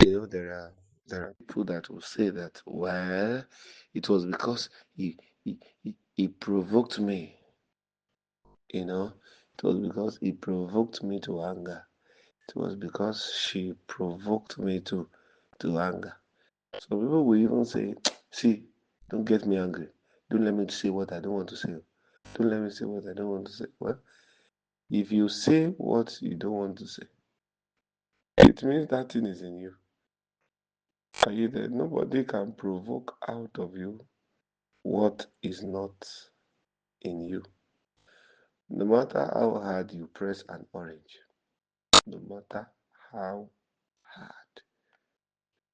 There are people that will say that, well, it was because he provoked me, you know, it was because he provoked me to anger. It was because she provoked me to anger. So people will even say, see, don't get me angry. Don't let me say what I don't want to say. Don't let me say what I don't want to say. Well, if you say what you don't want to say, it means that thing is in you. Are you there? Nobody can provoke out of you what is not in you. No matter how hard you press an orange, no matter how hard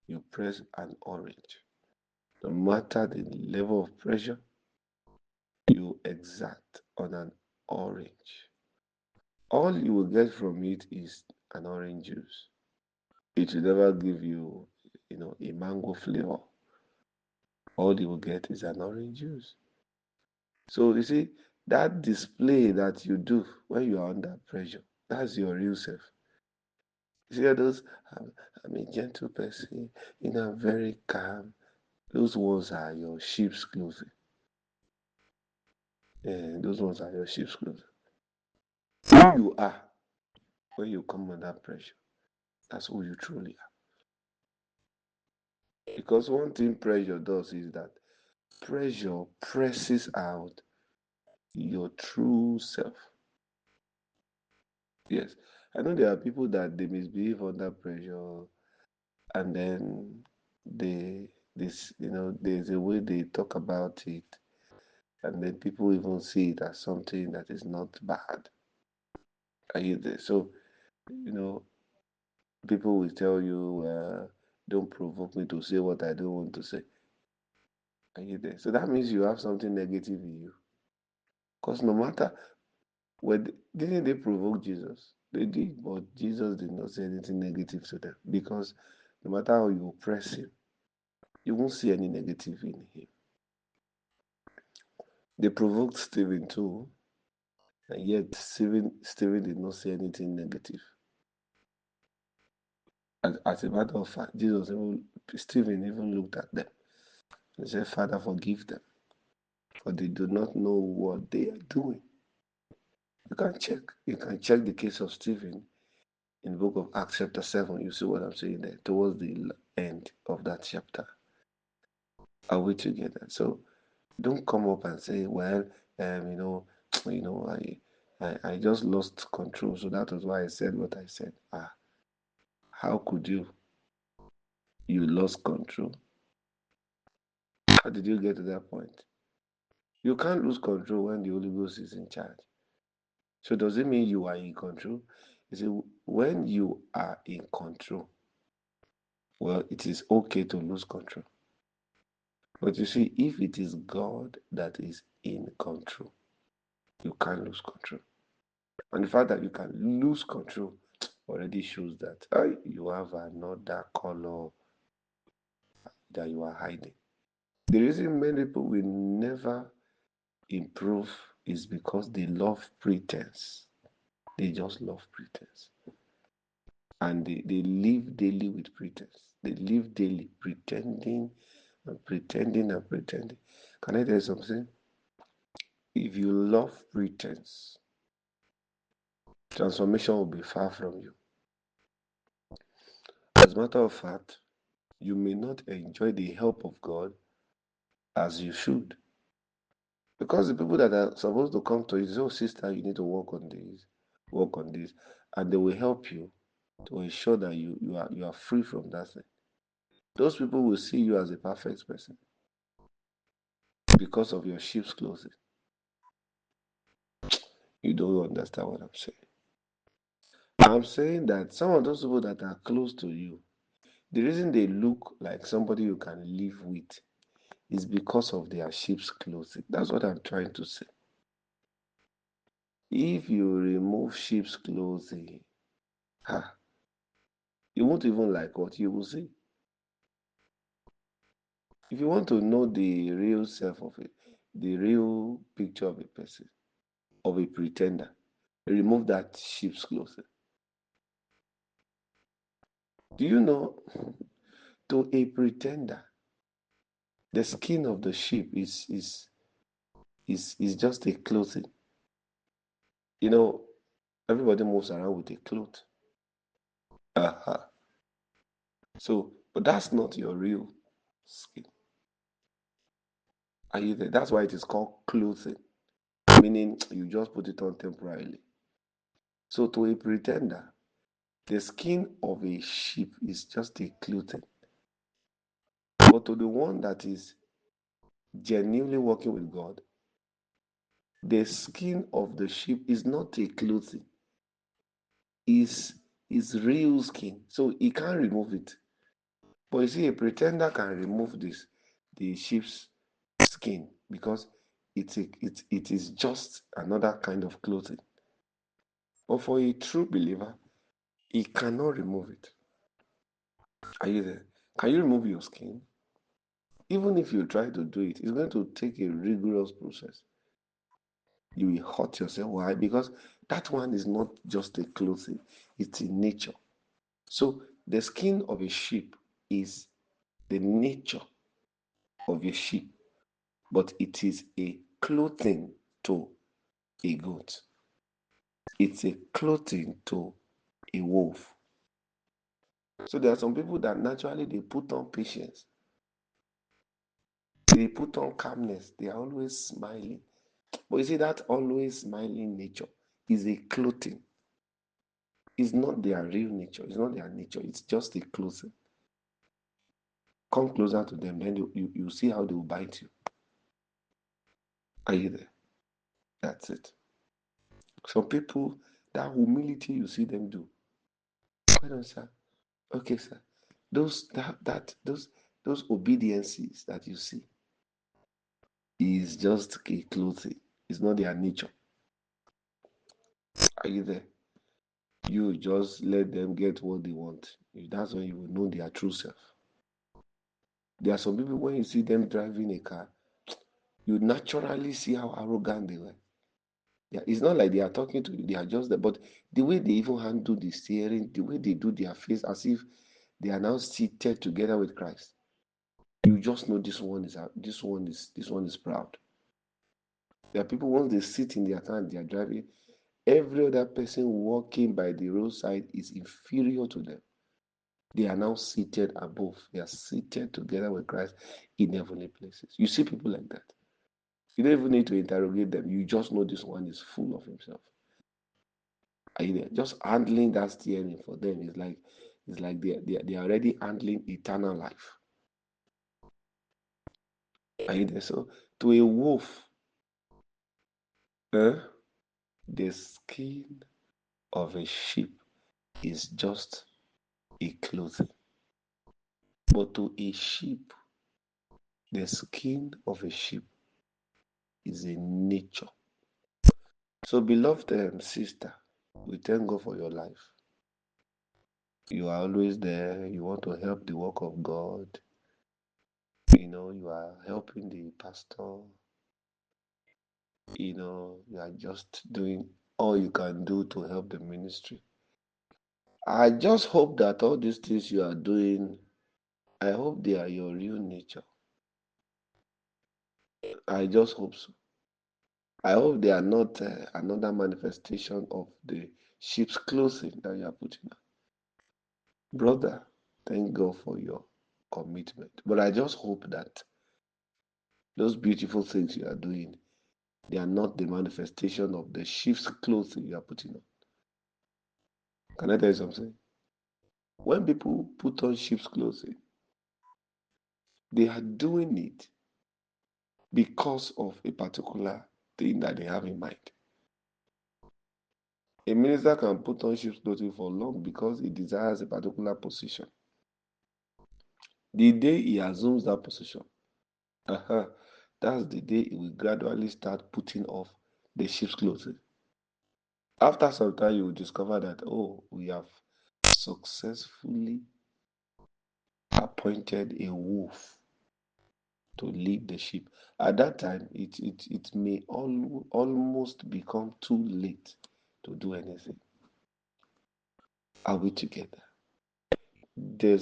you press an orange, no matter the level of pressure you exert on an orange, all you will get from it is an orange juice. It will never give you, a mango flavor. All you will get is an orange juice. So you see, that display that you do when you are under pressure, that's your real self. You see all those, I'm, I'm a gentle person, I'm very calm. Those ones are your sheep's clothing. Those ones are your sheep's clothing. Who you are when you come under pressure, that's who you truly are. Because one thing pressure does is that pressure presses out your true self. Yes. I know there are people that they misbehave under pressure, and then there's a way they talk about it, and then people even see it as something that is not bad. Are you there? So, you know, people will tell you, don't provoke me to say what I don't want to say. Are you there? So that means you have something negative in you. Because no matter didn't they provoke Jesus? They did, but Jesus did not say anything negative to them because no matter how you oppress him, you won't see any negative in him. They provoked Stephen too, and yet Stephen did not say anything negative. As a matter of fact, Stephen even looked at them and said, Father, forgive them, for they do not know what they are doing. You can check the case of Stephen in the book of Acts chapter 7. You see what I'm saying there, towards the end of that chapter. Are we together? So don't come up and say, well, um, you know, I just lost control, so that was why I said what I said. How could you? You lost control. How did you get to that point? You can't lose control when the Holy Ghost is in charge. So does it mean you are in control? You see, when you are in control, well, it is okay to lose control. But you see, if it is God that is in control, you can't lose control. And the fact that you can lose control already shows that you have another color that you are hiding. The reason many people will never improve is because they love pretense. They just love pretense. And they live daily with pretense. They live daily pretending and pretending and pretending. Can I tell you something? If you love pretense, transformation will be far from you. As a matter of fact, you may not enjoy the help of God as you should. Because the people that are supposed to come to you say, oh, sister, you need to work on this, and they will help you to ensure that you are free from that thing. Those people will see you as a perfect person because of your sheep's clothing. You don't understand what I'm saying. I'm saying that some of those people that are close to you, the reason they look like somebody you can live with is because of their sheep's clothing. That's what I'm trying to say. If you remove sheep's clothing, ha, you won't even like what you will see. If you want to know the real self of it, the real picture of a person, of a pretender, remove that sheep's clothing. Do you know, to a pretender, the skin of the sheep is just a clothing. You know, everybody moves around with a cloth. Uh-huh. So, but that's not your real skin. Are you there? That's why it is called clothing, meaning you just put it on temporarily. So, to a pretender, the skin of a sheep is just a clothing. But to the one that is genuinely working with God, the skin of the sheep is not a clothing, is real skin. So he can't remove it. But you see, a pretender can remove the sheep's skin because it is just another kind of clothing. But for a true believer, he cannot remove it. Are you there? Can you remove your skin? Even if you try to do it, it's going to take a rigorous process. You will hurt yourself. Why? Because that one is not just a clothing, it's in nature. So the skin of a sheep is the nature of a sheep, but it is a clothing to a goat. It's a clothing to a wolf. So there are some people that naturally they put on patience. They put on calmness. They are always smiling. But you see, that always smiling nature is a clothing. It's not their real nature. It's not their nature. It's just a clothing. Come closer to them, then you see how they will bite you. Are you there? That's it. Some people, that humility you see them do. Why don't, sir? Okay, sir. Those obediences that you see is just a clothing. It's not their nature. Are you there? You just let them get what they want. That's when you will know their true self. There are some people, when you see them driving a car, you naturally see how arrogant they were. Yeah, it's not like they are talking to you, they are just there. But the way they even handle the steering, the way they do their face as if they are now seated together with Christ, you just know this one is proud. There are people, once they sit in their car and they are driving, every other person walking by the roadside is inferior to them. They are now seated above. They are seated together with Christ in heavenly places. You see people like that. You don't even need to interrogate them. You just know this one is full of himself. Are you there? Just handling that steering for them is like they are already handling eternal life. Are you there? So to a wolf, the skin of a sheep is just a clothing. But to a sheep, the skin of a sheep is a nature. So, beloved sister, we thank God for your life. You are always there. You want to help the work of God. You are helping the pastor. You are just doing all you can do to help the ministry. I just hope that all these things you are doing, I hope they are your real nature. I just hope so. I hope they are not another manifestation of the sheep's clothing that you are putting on. Brother, thank God for your commitment. But I just hope that those beautiful things you are doing, they are not the manifestation of the sheep's clothing you are putting on. Can I tell you something? When people put on sheep's clothing, they are doing it because of a particular thing that they have in mind. A minister can put on sheep's clothing for long because he desires a particular position. The day he assumes that position, that's the day he will gradually start putting off the sheep's clothing. After some time, you will discover that, oh, we have successfully appointed a wolf to lead the sheep. At that time, it may almost become too late to do anything. Are we together? The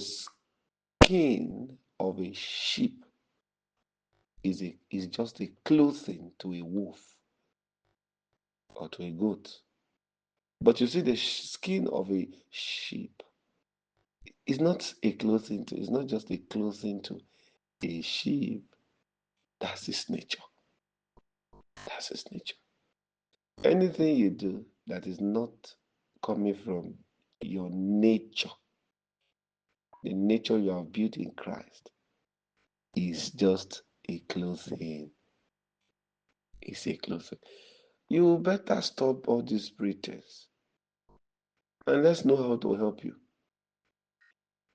skin of a sheep is just a clothing to a wolf or to a goat. But you see, the skin of a sheep is not a clothing to, it's not just a clothing to a sheep. That's its nature. That's its nature. Anything you do that is not coming from your nature, the nature you have built in Christ, is just a clothing. It's a clothing. You better stop all this pretense and let's know how to help you.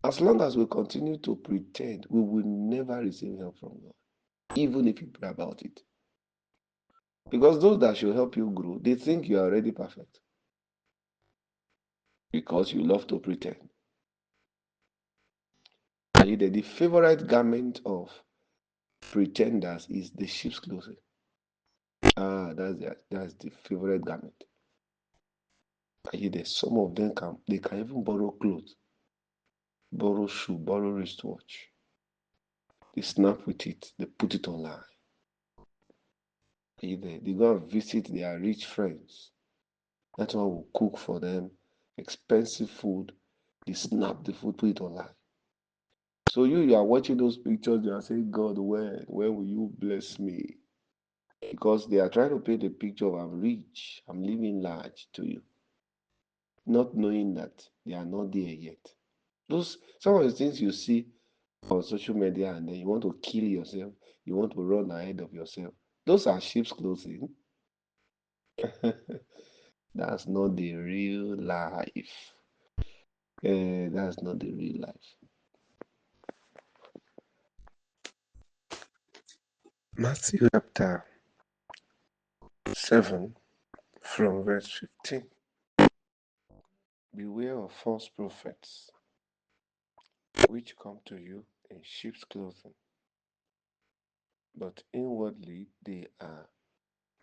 As long as we continue to pretend, we will never receive help from God, even if you pray about it. Because those that should help you grow, they think you are already perfect because you love to pretend. The favorite garment of pretenders is the sheep's clothing. That's the favorite garment. Some of them can even borrow clothes, borrow shoe, borrow wristwatch. They snap with it, they put it online. They go and visit their rich friends. That one will cook for them expensive food. They snap the food, put it online. So you are watching those pictures, you are saying, God, when will you bless me? Because they are trying to paint a picture of I'm rich, I'm living large to you, not knowing that they are not there yet. Some of the things you see on social media and then you want to kill yourself, you want to run ahead of yourself. Those are sheep's clothing. That's not the real life. That's not the real life. Matthew chapter 7 from verse 15. Beware of false prophets, which come to you in sheep's clothing, but inwardly they are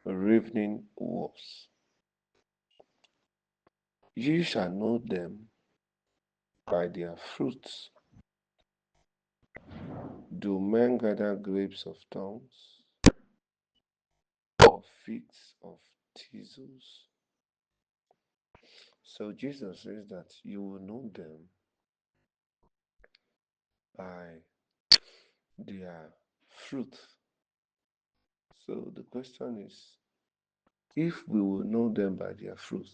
ravening wolves. You shall know them by their fruits. Do men gather grapes of thorns, or figs of thistles? So Jesus says that you will know them by their fruit. So the question is, if we will know them by their fruit,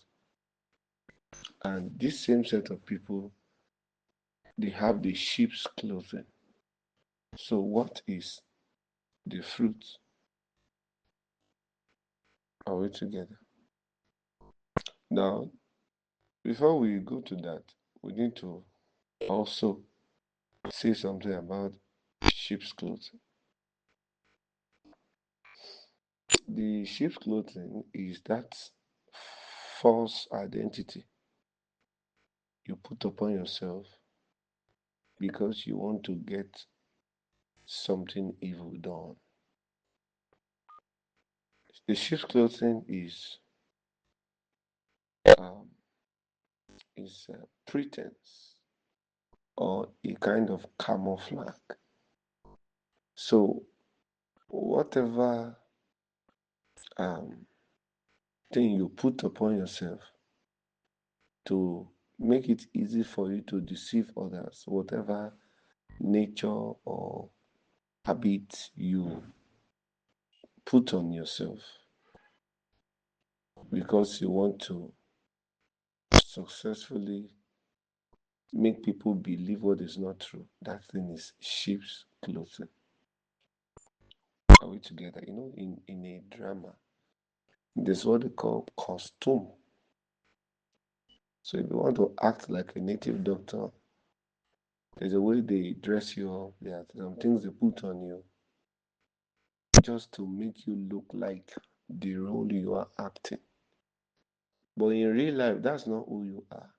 and this same set of people, they have the sheep's clothing. So what is the fruit? Are we together? Now, before we go to that, we need to also say something about sheep's clothing. The sheep's clothing is that false identity you put upon yourself because you want to get something evil done. The sheep's clothing um, is pretense or a kind of camouflage. So whatever um, thing you put upon yourself to make it easy for you to deceive others, whatever nature or habit you put on yourself because you want to successfully make people believe what is not true, that thing is sheep's clothing. Are we together? In a drama, there's what they call costume. So if you want to act like a native doctor, there's a way they dress you up. There are some things they put on you just to make you look like the role you are acting. But in real life, that's not who you are.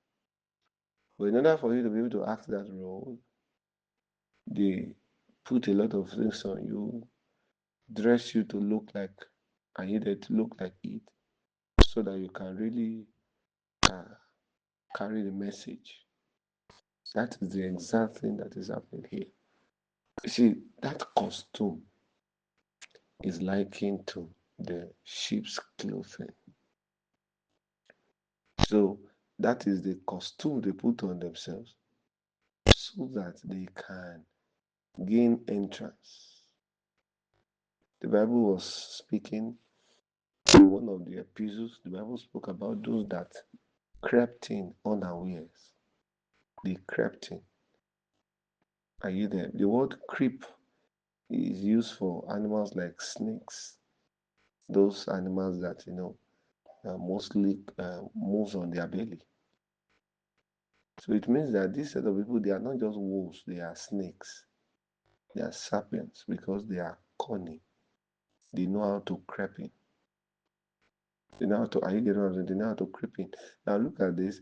But in order for you to be able to act that role, they put a lot of things on you, dress you to look like, and you to look like it, so that you can really carry the message. That is the exact thing that is happening here. You see, that costume is likened to the sheep's clothing. So that is the costume they put on themselves so that they can gain entrance. The Bible was speaking in one of the epistles. The Bible spoke about those that crept in unawares. They crept in. Are you there? The word creep is used for animals like snakes, those animals that mostly moves on their belly. So it means that this set of people, they are not just wolves, they are snakes, they are serpents because they are cunning. They know how to creep in. They know how to, are you getting what I'm saying? They know how to creep in. Now look at this.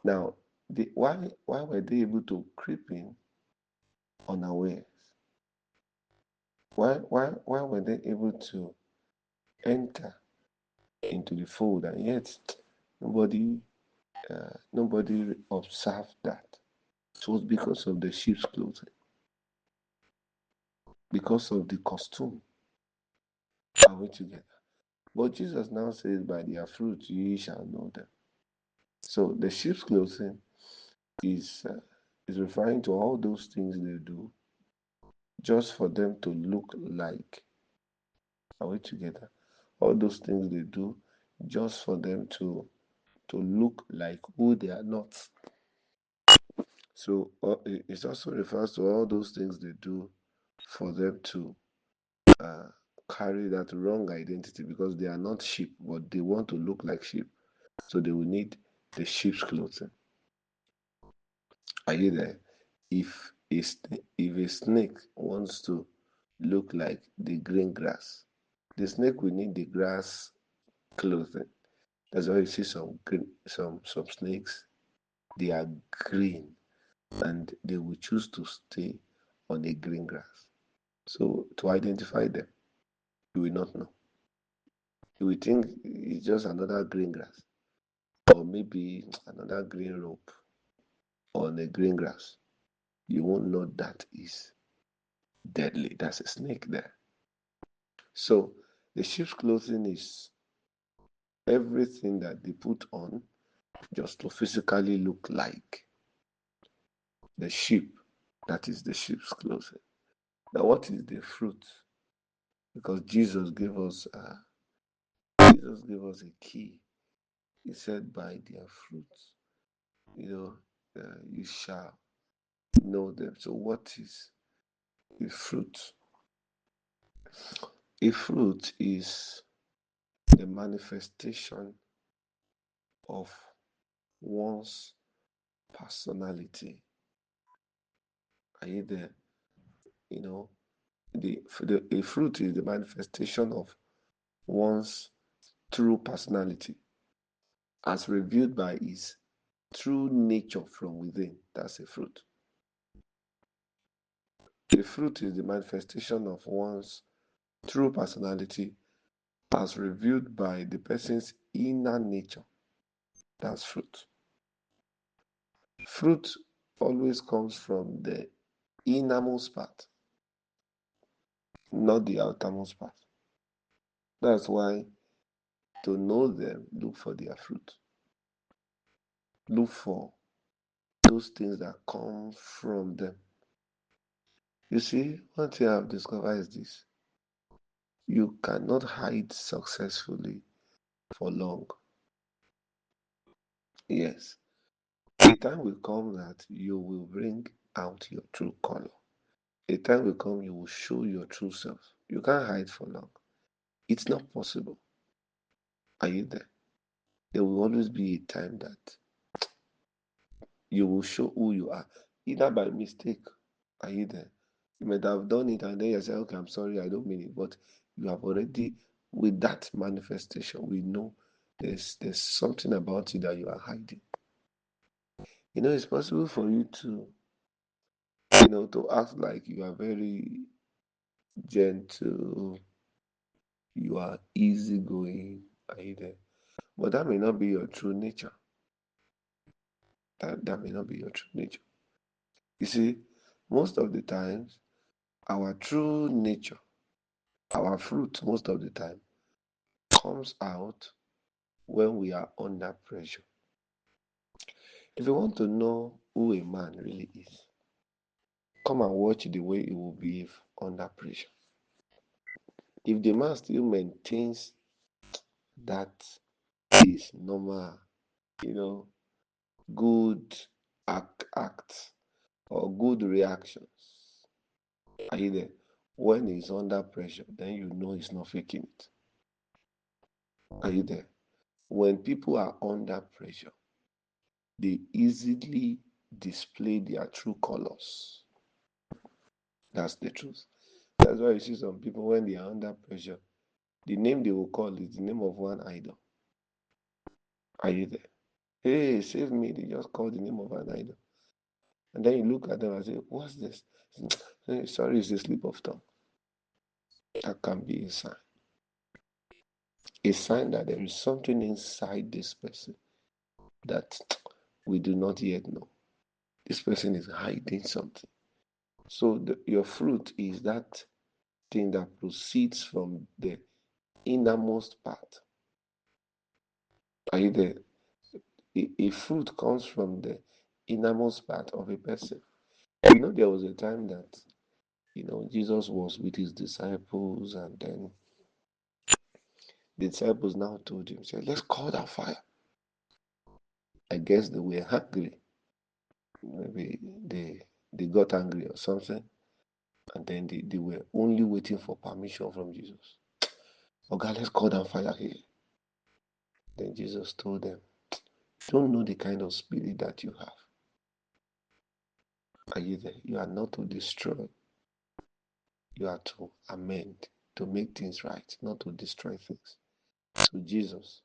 Now, why were they able to creep in unawares? Why were they able to enter into the fold and yet nobody observed that? It was because of the sheep's clothing, because of the costume. Are we together? But Jesus now says, by their fruit ye shall know them. So the sheep's clothing is referring to all those things they do just for them to look like. Are we together? All those things they do just for them to look like who they are not. So it also refers to all those things they do for them to uh, carry that wrong identity because they are not sheep, but they want to look like sheep. So they will need the sheep's clothing. Are you there? If a snake wants to look like the green grass, the snake will need the grass clothing. That's why you see some snakes, they are green and they will choose to stay on a green grass. So to identify them, you will not know. You will think it's just another green grass, or maybe another green rope on a green grass. You won't know that is deadly. That's a snake there. So the sheep's clothing is everything that they put on just to physically look like the sheep. That is the sheep's clothing. Now, what is the fruit? Because Jesus gave us a key. He said, "By their fruits, you shall know them." So, what is a fruit? A fruit is the manifestation of one's personality. Are you there? You know, a fruit is the manifestation of one's true personality as revealed by his true nature from within. That's a fruit. A fruit is the manifestation of one's true personality as revealed by the person's inner nature. That's fruit. Fruit always comes from the innermost part, not the outermost part. That's why to know them, look for their fruit. Look for those things that come from them. You see, one thing I've discovered is this: you cannot hide successfully for long. Yes, a time will come that you will bring out your true color. A time will come you will show your true self. You can't hide for long. It's not possible. Are you there? There will always be a time that you will show who you are, either by mistake. Are you there? You might have done it and then you say, okay, I'm sorry, I don't mean it. But you have already, with that manifestation, we know there's something about you that you are hiding. It's possible for you to act like you are very gentle, you are easygoing, are you there? But that may not be your true nature. That may not be your true nature. You see, most of the times, our true nature, our fruit, most of the time, comes out when we are under pressure. If you want to know who a man really is, come and watch the way he will behave under pressure. If the man still maintains that is normal, you know, good acts or good reactions, are you there? When he's under pressure, then you know he's not faking it. Are you there? When people are under pressure, they easily display their true colors. That's the truth. That's why you see some people when they are under pressure, the name they will call is the name of one idol. Are you there? Hey, save me. They just call the name of an idol. And then you look at them and say, what's this? Sorry, it's a slip of tongue. That can be a sign. A sign that there is something inside this person that we do not yet know. This person is hiding something. So your fruit is that thing that proceeds from the innermost part. Are you there? A fruit comes from the innermost part of a person. There was a time that, Jesus was with his disciples, and then the disciples now told him, say, let's call that fire. I guess they were hungry. Maybe they got angry or something, and then they were only waiting for permission from Jesus. Oh God, let's call down fire here. Then Jesus told them, don't know the kind of spirit that you have. Are you there? You are not to destroy. You are to amend, to make things right, not to destroy things. So Jesus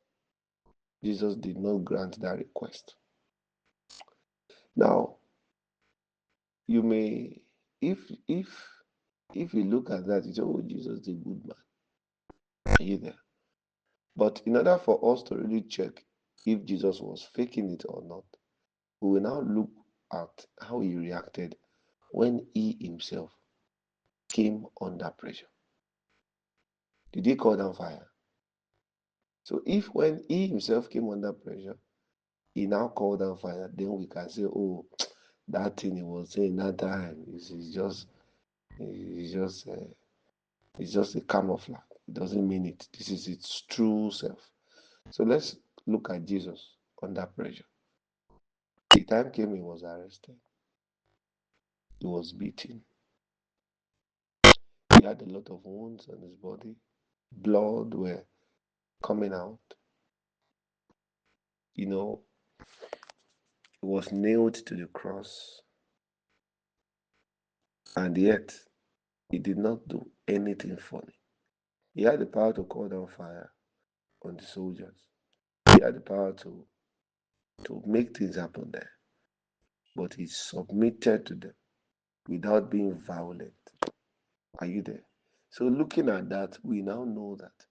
did not grant that request. Now, you may, if you look at that, you say, oh, Jesus is a good man. Are you there? But in order for us to really check if Jesus was faking it or not, we will now look at how he reacted when he himself came under pressure. Did he call down fire? So if when he himself came under pressure, he now called down fire, then we can say, oh, that thing he was saying that time is just a camouflage. It doesn't mean it. This is its true self. So let's look at Jesus under pressure. The time came he was arrested. He was beaten. He had a lot of wounds on his body. Blood were coming out. He was nailed to the cross. And yet, he did not do anything funny. He had the power to call down fire on the soldiers. He had the power to make things happen there. But he submitted to them without being violent. Are you there? So looking at that, we now know that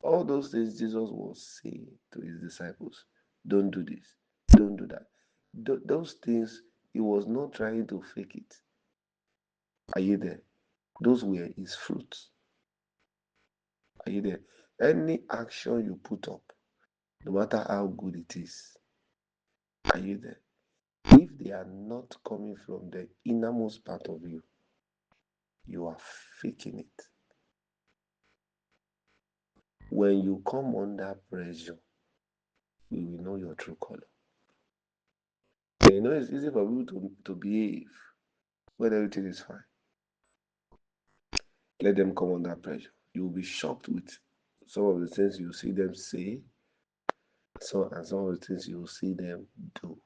all those things Jesus was saying to his disciples, don't do this, don't do that. Those things, he was not trying to fake it. Are you there? Those were his fruits. Are you there? Any action you put up, no matter how good it is, are you there? If they are not coming from the innermost part of you, you are faking it. When you come under pressure, you will know your true color. It's easy for people to behave when everything is fine. Let them come under pressure. You will be shocked with some of the things you see them say, and some of the things you will see them do.